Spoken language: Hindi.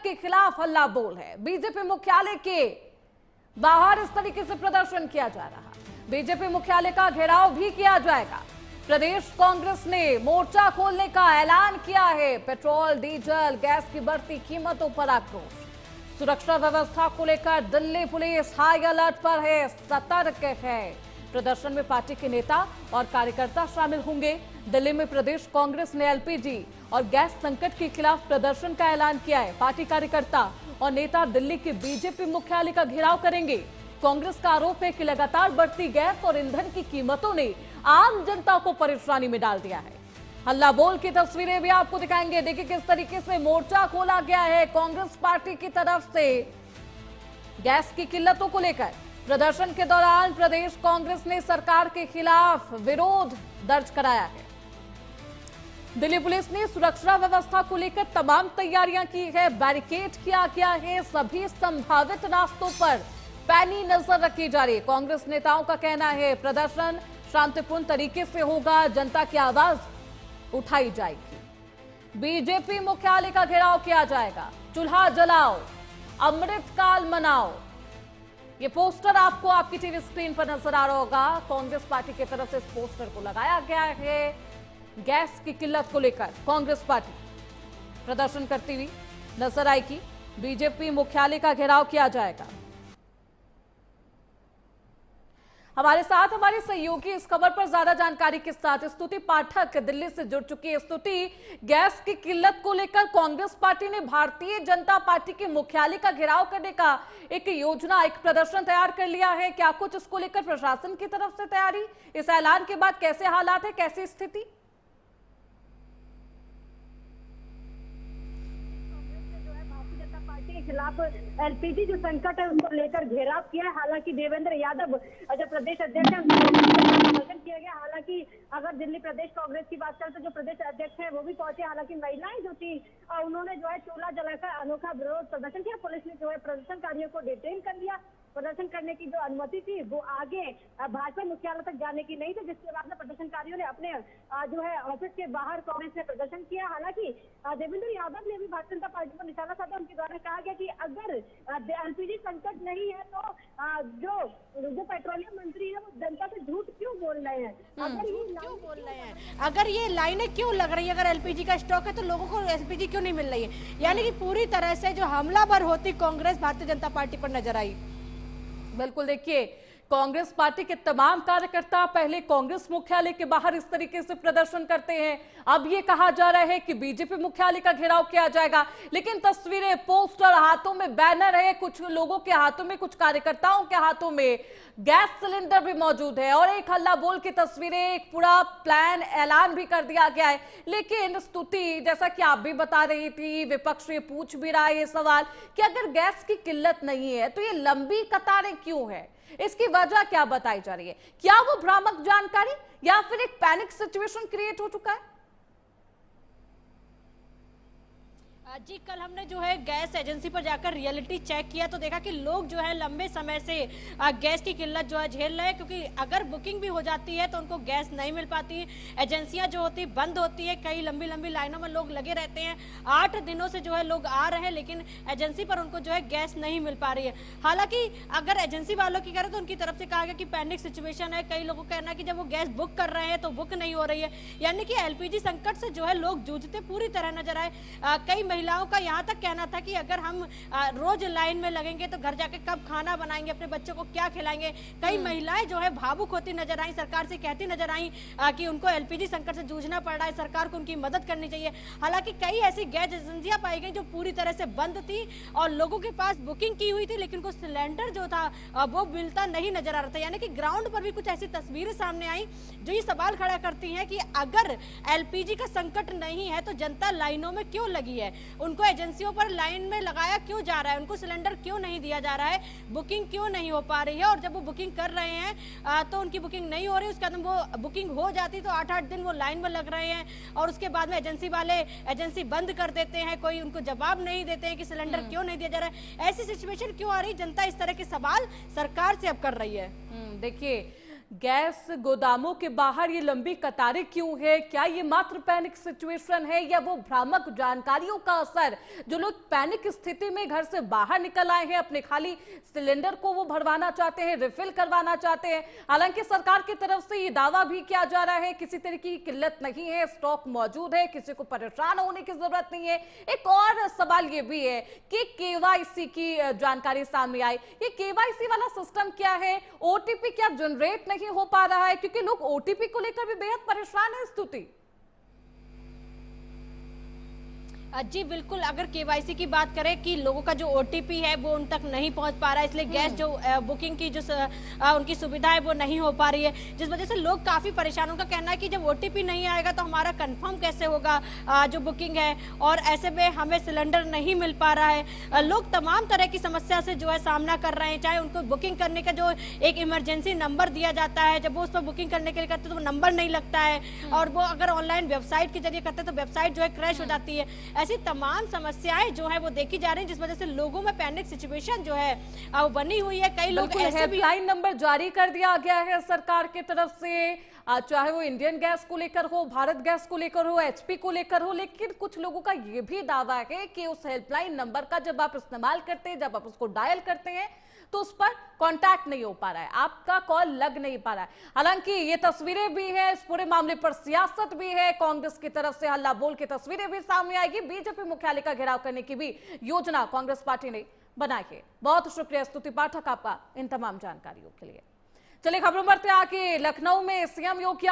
के खिलाफ हल्ला बोल है। बीजेपी मुख्यालय के बाहर इस तरीके से प्रदर्शन किया जा रहा। बीजेपी मुख्यालय का घेराव भी किया जाएगा। प्रदेश कांग्रेस ने मोर्चा खोलने का ऐलान किया है। पेट्रोल, डीजल, गैस की बढ़ती कीमतों पर आक्रोश। सुरक्षा व्यवस्था को लेकर दिल्ली पुलिस हाई अलर्ट पर है, सतर्क है। प्रदर्शन में पार्टी के नेता और कार्यकर्ता शामिल होंगे। दिल्ली में प्रदेश कांग्रेस ने एलपीजी और गैस संकट के खिलाफ प्रदर्शन का ऐलान किया है। पार्टी कार्यकर्ता और नेता दिल्ली के बीजेपी मुख्यालय का घेराव करेंगे। कांग्रेस का आरोप है कि लगातार बढ़ती गैस और ईंधन की कीमतों ने आम जनता को परेशानी में डाल दिया है। हल्ला बोल की तस्वीरें भी आपको दिखाएंगे। देखिए किस तरीके से मोर्चा खोला गया है कांग्रेस पार्टी की तरफ से गैस की किल्लतों को लेकर। प्रदर्शन के दौरान प्रदेश कांग्रेस ने सरकार के खिलाफ विरोध दर्ज कराया है। दिल्ली पुलिस ने सुरक्षा व्यवस्था को लेकर तमाम तैयारियां की है। बैरिकेड किया गया है। सभी संभावित रास्तों पर पैनी नजर रखी जा रही है। कांग्रेस नेताओं का कहना है प्रदर्शन शांतिपूर्ण तरीके से होगा, जनता की आवाज उठाई जाएगी। बीजेपी मुख्यालय का घेराव किया जाएगा। चूल्हा जलाओ, अमृतकाल मनाओ, ये पोस्टर आपको आपकी टीवी स्क्रीन पर नजर आ रहा होगा। कांग्रेस पार्टी की तरफ से इस पोस्टर को लगाया गया है। गैस की किल्लत को लेकर कांग्रेस पार्टी प्रदर्शन करती हुई नजर आएगी। बीजेपी मुख्यालय का घेराव किया जाएगा। हमारे साथ हमारे सहयोगी इस खबर पर ज्यादा जानकारी के साथ स्तुति पाठक दिल्ली से जुड़ चुकी है। स्तुति, गैस की किल्लत को लेकर कांग्रेस पार्टी ने भारतीय जनता पार्टी के मुख्यालय का घेराव करने का एक योजना, एक प्रदर्शन तैयार कर लिया है। क्या कुछ इसको लेकर प्रशासन की तरफ से तैयारी? इस ऐलान के बाद कैसे हालात है, कैसी स्थिति? खिलाफ एलपीजी जो संकट है उसको लेकर घेराव किया है। हालांकि देवेंद्र यादव जो प्रदेश अध्यक्ष है समर्थन किया गया। हालांकि अगर दिल्ली प्रदेश कांग्रेस की बात करें तो जो प्रदेश अध्यक्ष है वो भी पहुंचे। हालांकि महिलाएं जो थी उन्होंने जो है चूल्हा जलाकर अनोखा विरोध प्रदर्शन किया। पुलिस ने जो है प्रदर्शनकारियों को डिटेन कर लिया। प्रदर्शन करने की जो अनुमति थी वो आगे भाजपा मुख्यालय तक जाने की नहीं थी, जिसके बाद में प्रदर्शनकारियों ने अपने जो है ऑफिस के बाहर कांग्रेस ने प्रदर्शन किया। हालांकि देवेंद्र यादव ने भी भारतीय जनता पार्टी पर निशाना साधा। उनके द्वारा कहा गया कि अगर एलपीजी संकट नहीं है तो जो पेट्रोलियम मंत्री है वो जनता से झूठ क्यों बोल रहे हैं? अगर ये लाइनें क्यों लग रही है? अगर एलपीजी का स्टॉक है तो लोगों को एलपीजी क्यों नहीं मिल रही है? यानी कि पूरी तरह से जो हमलावर होती कांग्रेस भारतीय जनता पार्टी पर नजर आई। बिल्कुल, देखिए कांग्रेस पार्टी के तमाम कार्यकर्ता पहले कांग्रेस मुख्यालय के बाहर इस तरीके से प्रदर्शन करते हैं। अब ये कहा जा रहा है कि बीजेपी मुख्यालय का घेराव किया जाएगा। लेकिन तस्वीरें, पोस्टर, हाथों में बैनर है, कुछ लोगों के हाथों में, कुछ कार्यकर्ताओं के हाथों में गैस सिलेंडर भी मौजूद है और एक हल्ला बोल की तस्वीरें, एक पूरा प्लान, ऐलान भी कर दिया गया है। लेकिन स्तुति, जैसा कि आप भी बता रही थी, विपक्ष ये पूछ भी रहा है ये सवाल कि अगर गैस की किल्लत नहीं है तो ये लंबी कतारें क्यों है? इसकी वजह क्या बताई जा रही है? क्या वो भ्रामक जानकारी या फिर एक पैनिक सिचुएशन क्रिएट हो चुका है? जी, कल हमने जो है गैस एजेंसी पर जाकर रियलिटी चेक किया तो देखा कि लोग जो है लंबे समय से गैस की किल्लत जो है झेल रहे हैं, क्योंकि अगर बुकिंग भी हो जाती है तो उनको गैस नहीं मिल पाती। एजेंसियां जो होती बंद होती है, कई लंबी लंबी लाइनों में लोग लगे रहते हैं। 8 दिनों से जो है लोग आ रहे हैं लेकिन एजेंसी पर उनको जो है गैस नहीं मिल पा रही है। हालांकि अगर एजेंसी वालों की करें तो उनकी तरफ से कहा गया कि पैनिक सिचुएशन है। कई लोगों का कहना है कि जब वो गैस बुक कर रहे हैं तो बुक नहीं हो रही है। यानी कि एलपीजी संकट से जो है लोग जूझते पूरी तरह नजर आए। कई महिलाओं का यहाँ तक कहना था कि अगर हम रोज लाइन में लगेंगे तो घर जाके कब खाना बनाएंगे, अपने बच्चों को क्या खिलाएंगे। कई महिलाएं जो है भावुक होती नजर आई, सरकार से कहती नजर आई कि उनको एलपीजी संकट से जूझना पड़ रहा है, सरकार को उनकी मदद करनी चाहिए। हालांकि कई ऐसी गैस एजेंसियां पाई गई जो पूरी तरह से बंद थी और लोगों के पास बुकिंग की हुई थी लेकिन कुछ सिलेंडर जो था वो मिलता नहीं नजर आ रहा था। यानी कि ग्राउंड पर भी कुछ ऐसी तस्वीरें सामने आई जो ये सवाल खड़ा करती है कि अगर एलपीजी का संकट नहीं है तो जनता लाइनों में क्यों लगी है? उनको एजेंसियों पर लाइन में लगाया क्यों जा रहा है? उनको सिलेंडर क्यों नहीं दिया जा रहा है? बुकिंग क्यों नहीं हो पा रही है? और जब वो बुकिंग कर रहे हैं तो उनकी बुकिंग नहीं हो रही, उसके बाद वो बुकिंग हो जाती तो 8-8 दिन वो लाइन में लग रहे हैं और उसके बाद में एजेंसी वाले एजेंसी बंद कर देते हैं, कोई उनको जवाब नहीं देते हैं कि सिलेंडर क्यों नहीं दिया जा रहा है। ऐसी सिचुएशन क्यों आ रही? जनता इस तरह के सवाल सरकार से अब कर रही है। देखिए गैस गोदामों के बाहर ये लंबी कतारें क्यों है? क्या ये मात्र पैनिक सिचुएशन है या वो भ्रामक जानकारियों का असर? जो लोग पैनिक स्थिति में घर से बाहर निकल आए हैं, अपने खाली सिलेंडर को वो भरवाना चाहते हैं, रिफिल करवाना चाहते हैं। हालांकि सरकार की तरफ से ये दावा भी किया जा रहा है किसी तरह की किल्लत नहीं है, स्टॉक मौजूद है, किसी को परेशान होने की जरूरत नहीं है। एक और सवाल ये भी है कि केवाईसी की जानकारी सामने आई। ये केवाईसी वाला सिस्टम क्या है? ओटीपी क्या जनरेट नहीं हो पा रहा है? क्योंकि लोग ओटीपी को लेकर भी बेहद परेशान है स्तुति। जी बिल्कुल, अगर केवाईसी की बात करें कि लोगों का जो ओटीपी है वो उन तक नहीं पहुंच पा रहा है, इसलिए गैस जो बुकिंग की जो उनकी सुविधा है वो नहीं हो पा रही है, जिस वजह से लोग काफी परेशान। उनका कहना है कि जब ओटीपी नहीं आएगा तो हमारा कंफर्म कैसे होगा जो बुकिंग है, और ऐसे में हमें सिलेंडर नहीं मिल पा रहा है। लोग तमाम तरह की समस्या से जो है सामना कर रहे हैं। चाहे उनको बुकिंग करने का जो एक इमरजेंसी नंबर दिया जाता है, जब वो उस पर बुकिंग करने के लिए करते तो वो नंबर नहीं लगता है, और वो अगर ऑनलाइन वेबसाइट के जरिए करते तो वेबसाइट जो है क्रैश हो जाती है। ऐसी तमाम समस्याएं जो है वो देखी जा रही हैं, जिस वजह से लोगों में पैनिक सिचुएशन जो है वो बनी हुई है। कई लोग ऐसे भी हेल्पलाइन नंबर जारी कर दिया गया है सरकार की तरफ से, चाहे वो इंडियन गैस को लेकर हो, भारत गैस को लेकर हो, एचपी को लेकर हो, लेकिन कुछ लोगों का ये भी दावा है कि उस हेल्पलाइन नंबर का जब आप इस्तेमाल करते हैं, जब आप उसको डायल करते हैं तो उस पर कांटेक्ट नहीं हो पा रहा है, आपका कॉल लग नहीं पा रहा है। हालांकि ये तस्वीरें भी हैं, इस पूरे मामले पर सियासत भी है, कांग्रेस की तरफ से हल्ला बोल की तस्वीरें भी सामने आएगी। बीजेपी मुख्यालय का घेराव करने की भी योजना कांग्रेस पार्टी ने बनाई है। बहुत शुक्रिया स्तुति पाठक आपका इन तमाम जानकारियों के लिए। चलिए खबरों बढ़ते आगे। लखनऊ में सीएम योगी